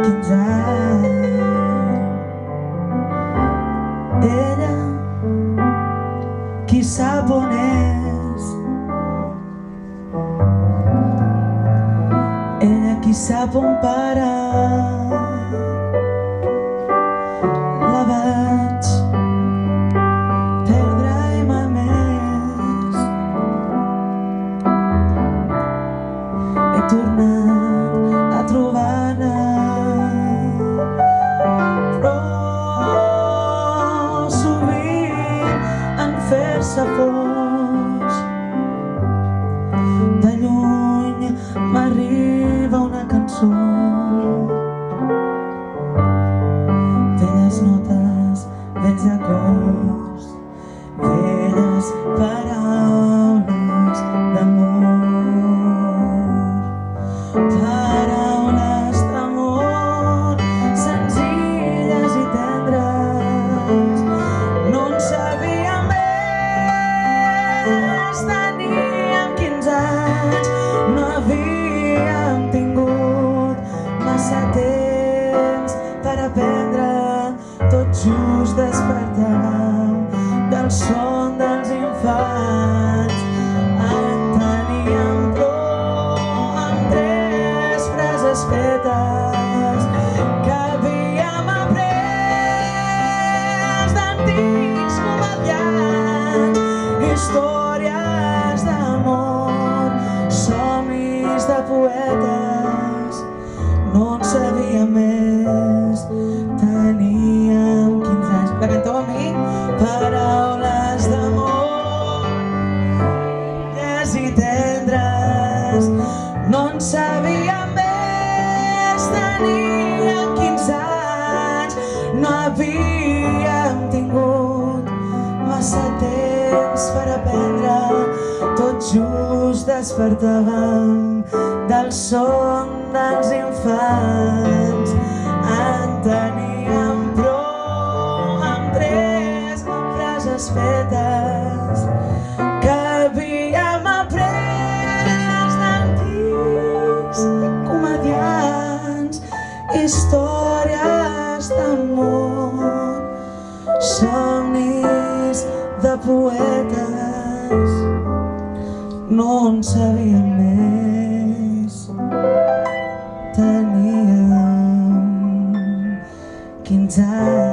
15 anys. Ella, qui sap on és. Ella, qui sap on parar. La vaig perdre i mai més. He tornat a trobar-la, però sovint en fer-se fos de lluny m'arriba una cançó. Velles notes, vells acords, velles paraules d'amor. Paraules d'amor, senzilles i tendres. No en sabíem més, teníem 15 anys. No havíem tingut massa temps per aprendre. Tot just despertàvem del son dels infants. En teníem prou amb 3 frases fetes que havíem après d'antics comediants. Històries d'amor, somnis de poetes. No en sabíem més, teníem 15 anys. La canteu amb mi? Paraules d'amor, velles i tendres. No en sabíem més, teníem 15 anys. No havíem tingut massa temps per aprendre. Tot just despertàvem del son dels infants. En teníem prou amb 3 frases fetes que havíem après d'antics comediants. Històries d'amor, somnis de poetes. No en sabíem més, teníem 15 anys.